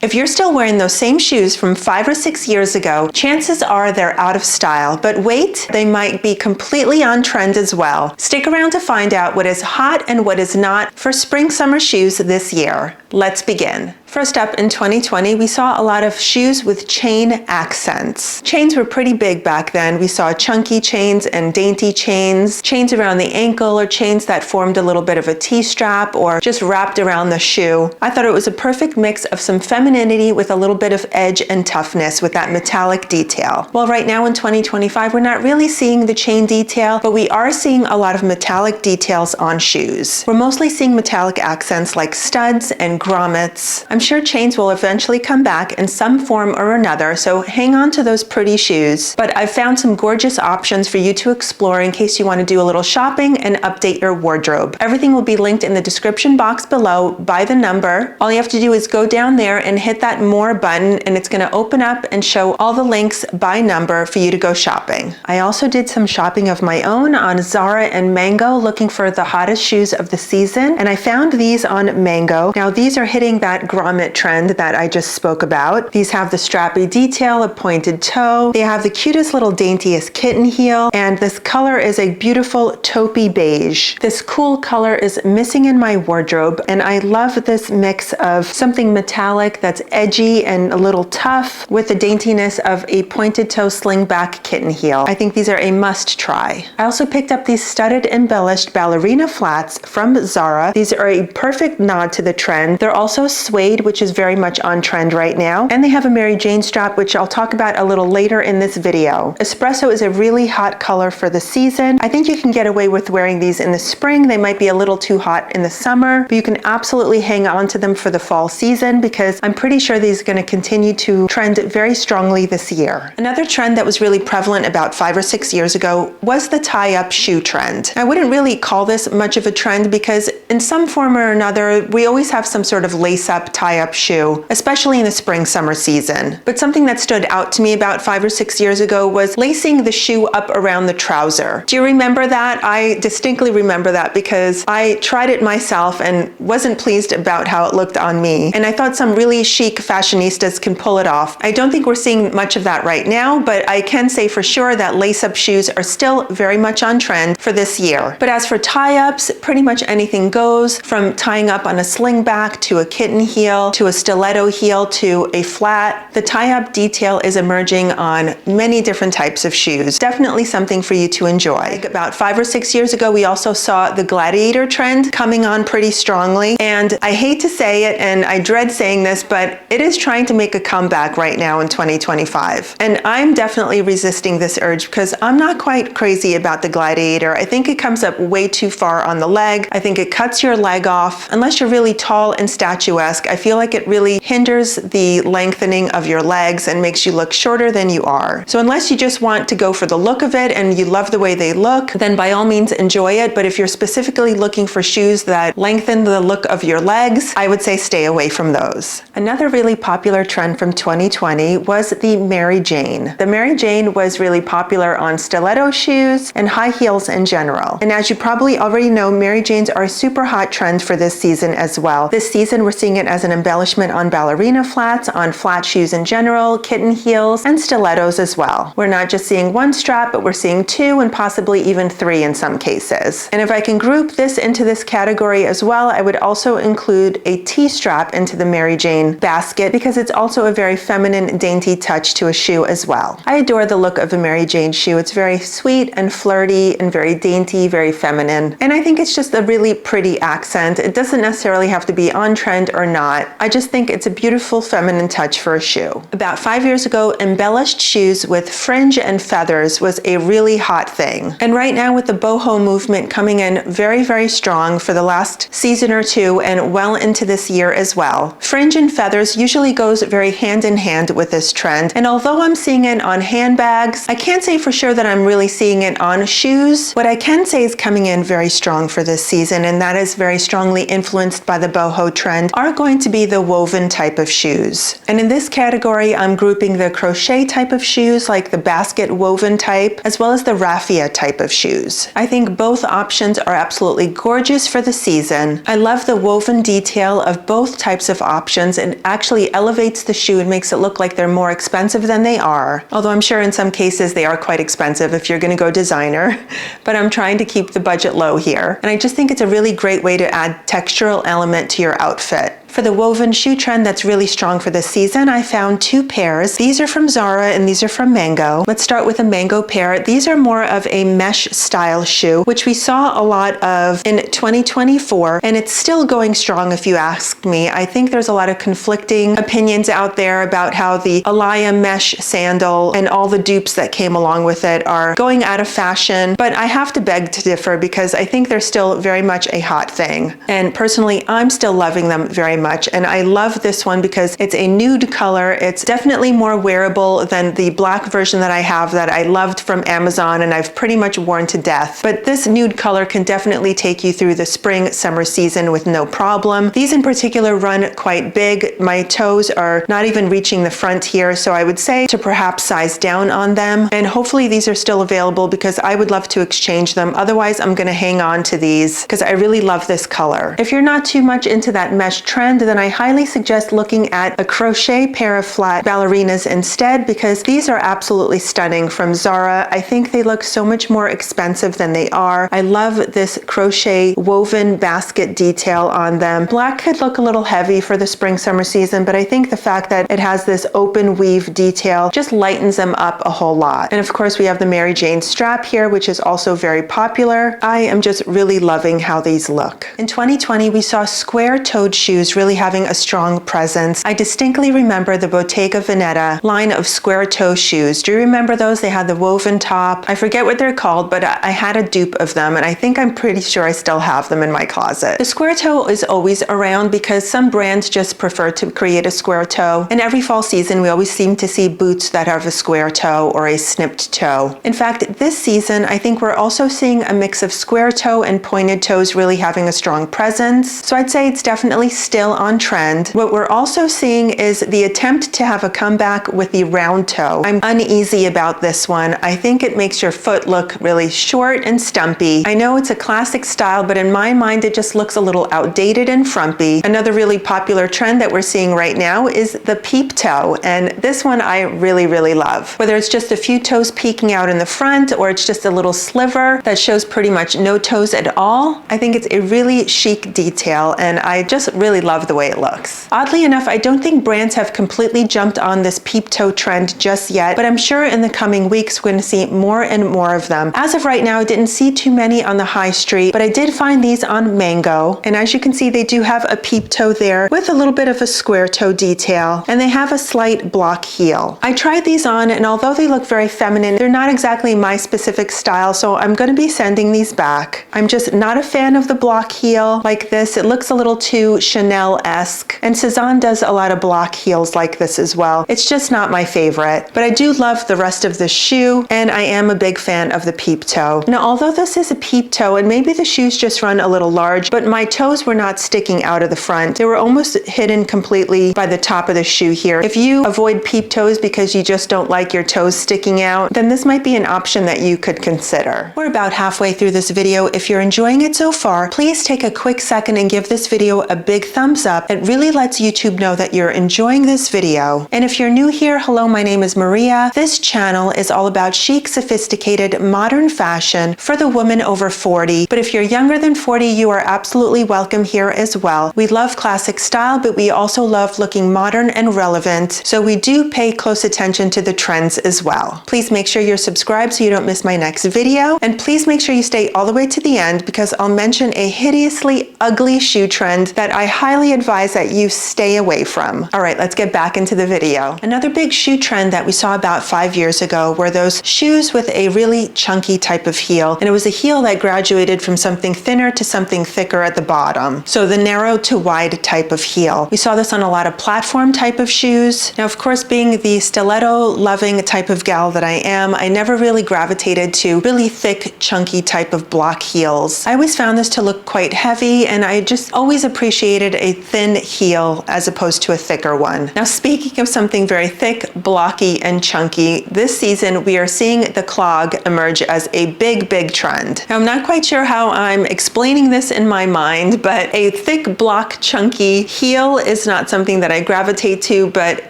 If you're still wearing those same shoes from 5 or 6 years ago, chances are they're out of style. But wait, they might be completely on trend as well. Stick around to find out what is hot and what is not for spring-summer shoes this year. Let's begin. First up, in 2020, we saw a lot of shoes with chain accents. Chains were pretty big back then. We saw chunky chains and dainty chains, chains around the ankle, or chains that formed a little bit of a T-strap or just wrapped around the shoe. I thought it was a perfect mix of some femininity with a little bit of edge and toughness with that metallic detail. Well, right now in 2025, we're not really seeing the chain detail, but we are seeing a lot of metallic details on shoes. We're mostly seeing metallic accents like studs and grommets. I'm sure chains will eventually come back in some form or another, so hang on to those pretty shoes. But I've found some gorgeous options for you to explore in case you want to do a little shopping and update your wardrobe. Everything will be linked in the description box below by the number. All you have to do is go down there and hit that More button, and it's going to open up and show all the links by number for you to go shopping. I also did some shopping of my own on Zara and Mango, looking for the hottest shoes of the season, and I found these on Mango. Now these are hitting that grommet trend that I just spoke about. These have the strappy detail, a pointed toe. They have the cutest little daintiest kitten heel, and this color is a beautiful taupey beige. This cool color is missing in my wardrobe, and I love this mix of something metallic that's edgy and a little tough with the daintiness of a pointed toe slingback kitten heel. I think these are a must try. I also picked up these studded embellished ballerina flats from Zara. These are a perfect nod to the trend. They're also suede, which is very much on trend right now, and they have a Mary Jane strap, which I'll talk about a little later in this video. Espresso is a really hot color for the season. I think you can get away with wearing these in the spring. They might be a little too hot in the summer, but you can absolutely hang on to them for the fall season because I'm pretty sure these are going to continue to trend very strongly this year. Another trend that was really prevalent about 5 or 6 years ago was the tie-up shoe trend. I wouldn't really call this much of a trend because in some form or another, we always have some sort of lace-up, tie-up shoe, especially in the spring-summer season. But something that stood out to me about 5 or 6 years ago was lacing the shoe up around the trouser. Do you remember that? I distinctly remember that because I tried it myself and wasn't pleased about how it looked on me. And I thought some really chic fashionistas can pull it off. I don't think we're seeing much of that right now, but I can say for sure that lace-up shoes are still very much on trend for this year. But as for tie-ups, pretty much anything goes, from tying up on a slingback to a kitten heel to a stiletto heel to a flat. The tie-up detail is emerging on many different types of shoes. Definitely something for you to enjoy. About 5 or 6 years ago, we also saw the gladiator trend coming on pretty strongly. And I hate to say it, and I dread saying this, but it is trying to make a comeback right now in 2025. And I'm definitely resisting this urge because I'm not quite crazy about the gladiator. I think it comes up way too far on the leg. I think it cuts your leg off. Unless you're really tall and statuesque, I feel like it really hinders the lengthening of your legs and makes you look shorter than you are. So unless you just want to go for the look of it and you love the way they look, then by all means enjoy it. But if you're specifically looking for shoes that lengthen the look of your legs, I would say stay away from those. Another really popular trend from 2020 was the Mary Jane. The Mary Jane was really popular on stiletto shoes and high heels in general. And as you probably already know, Mary Janes are a super hot trend for this season as well. This season, we're seeing it as an embellishment on ballerina flats, on flat shoes in general, kitten heels, and stilettos as well. We're not just seeing one strap, but we're seeing 2 and possibly even 3 in some cases. And if I can group this into this category as well, I would also include a T-strap into the Mary Jane basket because it's also a very feminine, dainty touch to a shoe as well. I adore the look of a Mary Jane shoe. It's very sweet and flirty and very dainty, very feminine. And I think it's just a really pretty accent. It doesn't necessarily have to be on trend or not. I just think it's a beautiful feminine touch for a shoe. About 5 years ago, embellished shoes with fringe and feathers was a really hot thing. And right now with the boho movement coming in very, very strong for the last season or two and well into this year as well, fringe and feathers usually goes very hand in hand with this trend. And although I'm seeing it on handbags, I can't say for sure that I'm really seeing it on shoes. What I can say is coming in very strong for this season, and that is very strongly influenced by the boho cyclical trend are going to be the woven type of shoes. And in this category, I'm grouping the crochet type of shoes, like the basket woven type, as well as the raffia type of shoes. I think both options are absolutely gorgeous for the season. I love the woven detail of both types of options, and actually elevates the shoe and makes it look like they're more expensive than they are. Although I'm sure in some cases they are quite expensive if you're going to go designer, but I'm trying to keep the budget low here. And I just think it's a really great way to add textural element to your outfit. For the woven shoe trend that's really strong for this season, I found two pairs. These are from Zara and these are from Mango. Let's start with a Mango pair. These are more of a mesh style shoe, which we saw a lot of in 2024, and it's still going strong if you ask me. I think there's a lot of conflicting opinions out there about how the Alaya mesh sandal and all the dupes that came along with it are going out of fashion, but I have to beg to differ because I think they're still very much a hot thing. And personally, I'm still loving them very much, and I love this one because it's a nude color. It's definitely more wearable than the black version that I have that I loved from Amazon and I've pretty much worn to death. But this nude color can definitely take you through the spring summer season with no problem. These in particular run quite big. My toes are not even reaching the front here, so I would say to perhaps size down on them, and hopefully these are still available because I would love to exchange them. Otherwise, I'm going to hang on to these because I really love this color. If you're not too much into that mesh trend, then I highly suggest looking at a crochet pair of flat ballerinas instead, because these are absolutely stunning from Zara. I think they look so much more expensive than they are. I love this crochet woven basket detail on them. Black could look a little heavy for the spring summer season, but I think the fact that it has this open weave detail just lightens them up a whole lot. And of course we have the Maryjane strap here, which is also very popular. I am just really loving how these look. In 2020 we saw square-toed shoes really having a strong presence. I distinctly remember the Bottega Veneta line of square toe shoes. Do you remember those? They had the woven top. I forget what they're called, but I had a dupe of them, and I think I'm pretty sure I still have them in my closet. The square toe is always around because some brands just prefer to create a square toe, and every fall season we always seem to see boots that have a square toe or a snipped toe. In fact, this season I think we're also seeing a mix of square toe and pointed toes really having a strong presence. So I'd say it's definitely still on trend. What we're also seeing is the attempt to have a comeback with the round toe. I'm uneasy about this one. I think it makes your foot look really short and stumpy. I know it's a classic style, but in my mind it just looks a little outdated and frumpy. Another really popular trend that we're seeing right now is the peep toe, and this one I really, really love. Whether it's just a few toes peeking out in the front or it's just a little sliver that shows pretty much no toes at all, I think it's a really chic detail, and I just really love the way it looks. Oddly enough, I don't think brands have completely jumped on this peep toe trend just yet, but I'm sure in the coming weeks we're going to see more and more of them. As of right now, I didn't see too many on the high street, but I did find these on Mango, and as you can see, they do have a peep toe there with a little bit of a square toe detail, and they have a slight block heel. I tried these on, and although they look very feminine, they're not exactly my specific style, so I'm going to be sending these back. I'm just not a fan of the block heel like this. It looks a little too Chanel-esque, and Cezanne does a lot of block heels like this as well. It's just not my favorite, but I do love the rest of the shoe, and I am a big fan of the peep toe. Now, although this is a peep toe, and maybe the shoes just run a little large, but my toes were not sticking out of the front. They were almost hidden completely by the top of the shoe here. If you avoid peep toes because you just don't like your toes sticking out, then this might be an option that you could consider. We're about halfway through this video. If you're enjoying it so far, please take a quick second and give this video a big thumbs up. It really lets YouTube know that you're enjoying this video. And if you're new here, hello, my name is Maria. This channel is all about chic, sophisticated, modern fashion for the woman over 40. But if you're younger than 40, you are absolutely welcome here as well. We love classic style, but we also love looking modern and relevant. So we do pay close attention to the trends as well. Please make sure you're subscribed so you don't miss my next video. And please make sure you stay all the way to the end because I'll mention a hideously ugly shoe trend that I highly advise that you stay away from. All right, let's get back into the video. Another big shoe trend that we saw about 5 years ago were those shoes with a really chunky type of heel. And it was a heel that graduated from something thinner to something thicker at the bottom. So the narrow to wide type of heel. We saw this on a lot of platform type of shoes. Now, of course, being the stiletto loving type of gal that I am, I never really gravitated to really thick, chunky type of block heels. I always found this to look quite heavy, and I just always appreciated a a thin heel as opposed to a thicker one. Now, speaking of something very thick, blocky, and chunky, this season we are seeing the clog emerge as a big trend. Now, I'm not quite sure how I'm explaining this in my mind, but a thick, block, chunky heel is not something that I gravitate to, but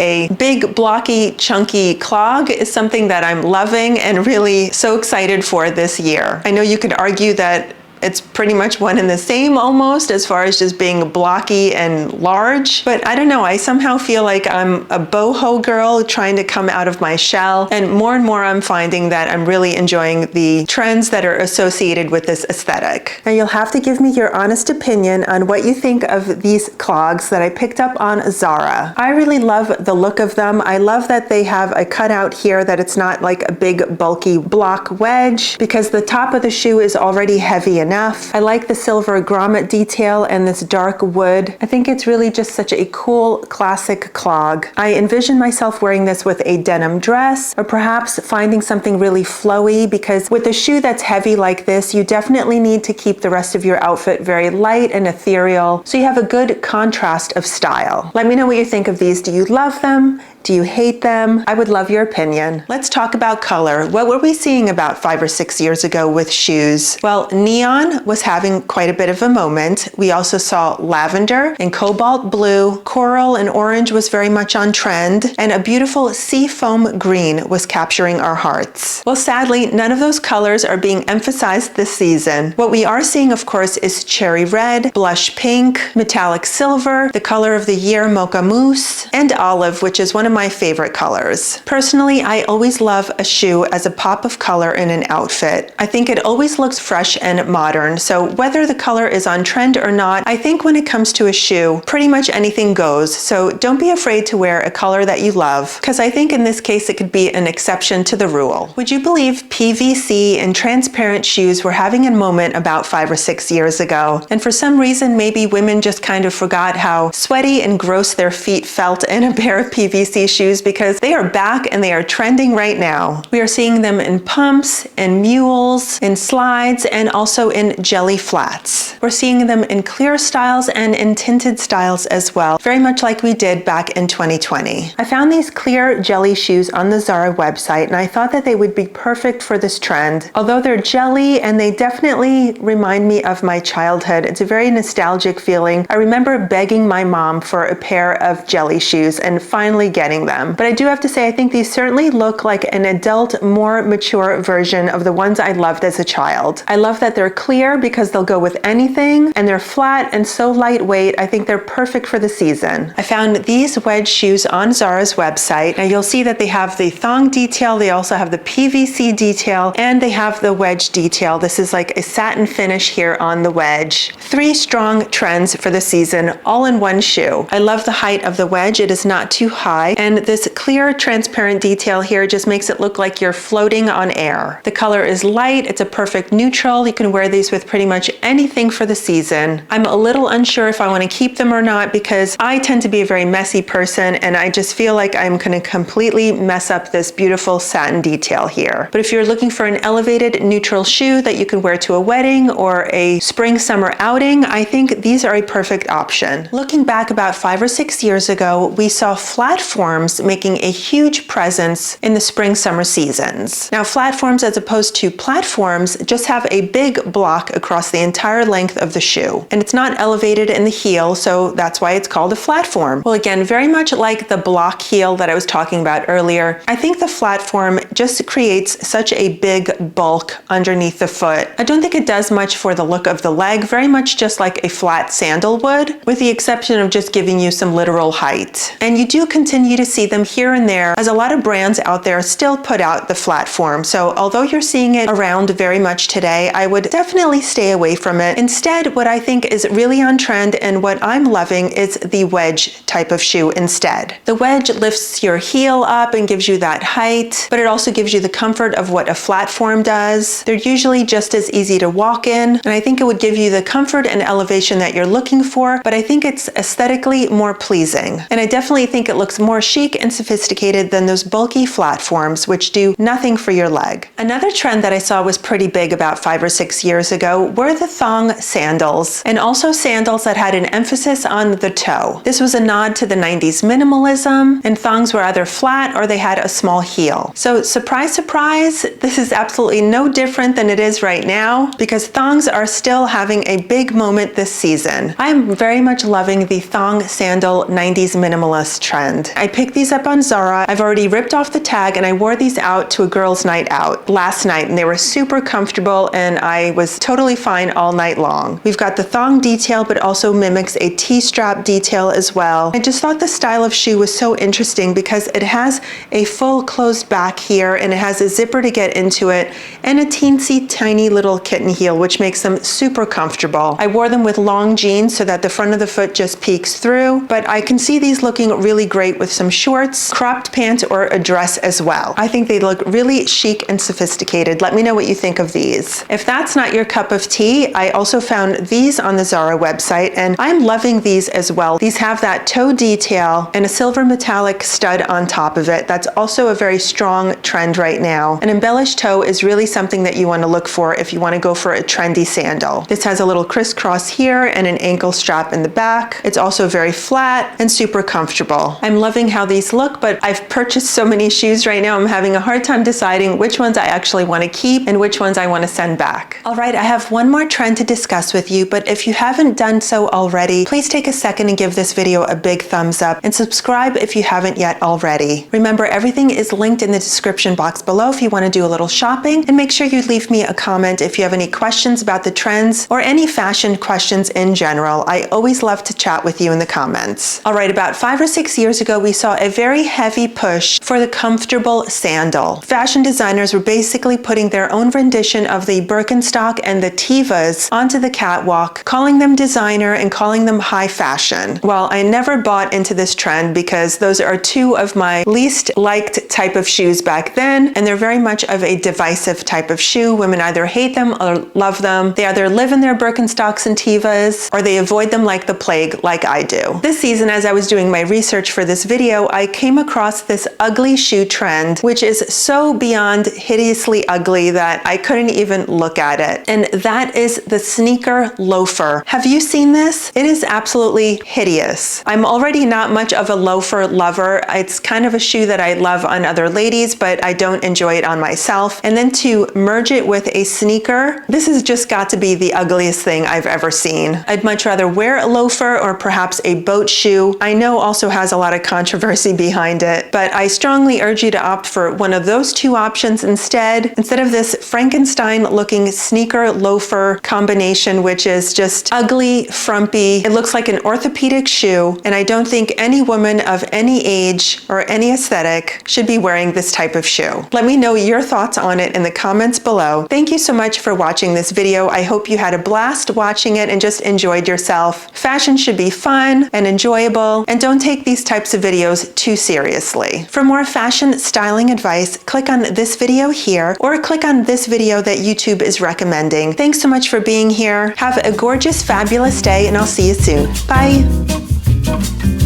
a big, blocky, chunky clog is something that I'm loving and really so excited for this year. I know you could argue that it's pretty much one and the same almost as far as just being blocky and large, but I don't know, I somehow feel like I'm a boho girl trying to come out of my shell, and more I'm finding that I'm really enjoying the trends that are associated with this aesthetic. Now, you'll have to give me your honest opinion on what you think of these clogs that I picked up on Zara. I really love the look of them. I love that they have a cutout here, that it's not like a big bulky block wedge, because the top of the shoe is already heavy enough. I like the silver grommet detail and this dark wood. I think it's really just such a cool classic clog. I envision myself wearing this with a denim dress, or perhaps finding something really flowy, because with a shoe that's heavy like this, you definitely need to keep the rest of your outfit very light and ethereal, so you have a good contrast of style. Let me know what you think of these. Do you love them? Do you hate them? I would love your opinion. Let's talk about color. What were we seeing about 5 or 6 years ago with shoes? Well, neon was having quite a bit of a moment. We also saw lavender and cobalt blue, coral and orange was very much on trend, and a beautiful seafoam green was capturing our hearts. Well, sadly, none of those colors are being emphasized this season. What we are seeing, of course, is cherry red, blush pink, metallic silver, the color of the year mocha mousse, and olive, which is one of my favorite colors. Personally, I always love a shoe as a pop of color in an outfit. I think it always looks fresh and modern, so whether the color is on trend or not, I think when it comes to a shoe, pretty much anything goes, so don't be afraid to wear a color that you love, because I think in this case it could be an exception to the rule. Would you believe PVC and transparent shoes were having a moment about 5 or 6 years ago? And for some reason, maybe women just kind of forgot how sweaty and gross their feet felt in a pair of PVC shoes, because they are back and they are trending right now. We are seeing them in pumps, in mules, in slides, and also in jelly flats. We're seeing them in clear styles and in tinted styles as well, very much like we did back in 2020. I found these clear jelly shoes on the Zara website, and I thought that they would be perfect for this trend. Although they're jelly and they definitely remind me of my childhood, it's a very nostalgic feeling. I remember begging my mom for a pair of jelly shoes and finally getting them. But I do have to say, I think these certainly look like an adult, more mature version of the ones I loved as a child. I love that they're clear because they'll go with anything, and they're flat and so lightweight. I think they're perfect for the season. I found these wedge shoes on Zara's website. Now you'll see that they have the thong detail, they also have the PVC detail, and they have the wedge detail. This is like a satin finish here on the wedge. 3 strong trends for the season, all in one shoe. I love the height of the wedge. It is not too high, and this clear transparent detail here just makes it look like you're floating on air. The color is light, it's a perfect neutral. You can wear these with pretty much anything for the season. I'm a little unsure if I want to keep them or not, because I tend to be a very messy person, and I just feel like I'm going to completely mess up this beautiful satin detail here. But if you're looking for an elevated neutral shoe that you can wear to a wedding or a spring summer outing, I think these are a perfect option. Looking back about 5 or 6 years ago, we saw platforms making a huge presence in the spring summer seasons. Now, platforms as opposed to platforms just have a big block across the entire length of the shoe, and it's not elevated in the heel, so that's why it's called a platform. Well, again, very much like the block heel that I was talking about earlier, I think the platform just creates such a big bulk underneath the foot. I don't think it does much for the look of the leg, very much just like a flat sandal would, with the exception of just giving you some literal height. And you do continue to see them here and there, as a lot of brands out there still put out the platform. So although you're seeing it around very much today, I would definitely stay away from it. Instead, what I think is really on trend and what I'm loving is the wedge type of shoe instead. The wedge lifts your heel up and gives you that height, but it also gives you the comfort of what a platform does. They're usually just as easy to walk in, and I think it would give you the comfort and elevation that you're looking for, but I think it's aesthetically more pleasing. And I definitely think it looks more chic and sophisticated than those bulky platforms, which do nothing for your leg. Another trend that I saw was pretty big about 5 or 6 years years ago were the thong sandals, and also sandals that had an emphasis on the toe. This was a nod to the 90s minimalism, and thongs were either flat or they had a small heel. So surprise, surprise, this is absolutely no different than it is right now, because thongs are still having a big moment this season. I am very much loving the thong sandal 90s minimalist trend. I picked these up on Zara. I've already ripped off the tag and I wore these out to a girls' night out last night, and they were super comfortable and I was totally fine all night long. We've got the thong detail, but also mimics a T-strap detail as well. I just thought the style of shoe was so interesting because it has a full closed back here and it has a zipper to get into it and a teensy tiny little kitten heel, which makes them super comfortable. I wore them with long jeans so that the front of the foot just peeks through, but I can see these looking really great with some shorts, cropped pants, or a dress as well. I think they look really chic and sophisticated. Let me know what you think of these. If that's not your cup of tea, I also found these on the Zara website and I'm loving these as well. These have that toe detail and a silver metallic stud on top of it. That's also a very strong trend right now. An embellished toe is really something that you want to look for if you want to go for a trendy sandal. This has a little crisscross here and an ankle strap in the back. It's also very flat and super comfortable. I'm loving how these look, but I've purchased so many shoes right now, I'm having a hard time deciding which ones I actually want to keep and which ones I want to send back. All right, I have one more trend to discuss with you, but if you haven't done so already, please take a second and give this video a big thumbs up and subscribe if you haven't yet already. Remember, everything is linked in the description box below if you want to do a little shopping, and make sure you leave me a comment if you have any questions about the trends or any fashion questions in general. I always love to chat with you in the comments. All right, about 5 or 6 years ago, we saw a very heavy push for the comfortable sandal. Fashion designers were basically putting their own rendition of the Birkenstock and the Tevas onto the catwalk, calling them designer and calling them high fashion. Well, I never bought into this trend because those are two of my least liked type of shoes back then, and they're very much of a divisive type of shoe. Women either hate them or love them. They either live in their Birkenstocks and Tevas or they avoid them like the plague, like I do. This season, as I was doing my research for this video, I came across this ugly shoe trend, which is so beyond hideously ugly that I couldn't even look at it. And that is the sneaker loafer. Have you seen this? It is absolutely hideous. I'm already not much of a loafer lover. It's kind of a shoe that I love on other ladies, but I don't enjoy it on myself. And then to merge it with a sneaker, this has just got to be the ugliest thing I've ever seen. I'd much rather wear a loafer or perhaps a boat shoe. I know also has a lot of controversy behind it, but I strongly urge you to opt for one of those two options instead of this Frankenstein looking sneaker loafer combination, which is just ugly, frumpy. It looks like an orthopedic shoe, and I don't think any woman of any age or any aesthetic should be wearing this type of shoe. Let me know your thoughts on it in the comments below. Thank you so much for watching this video. I hope you had a blast watching it and just enjoyed yourself. Fashion should be fun and enjoyable, and don't take these types of videos too seriously. For more fashion styling advice, click on this video here or click on this video that YouTube is recommending. Thanks so much for being here. Have a gorgeous, fabulous day, and I'll see you soon. Bye.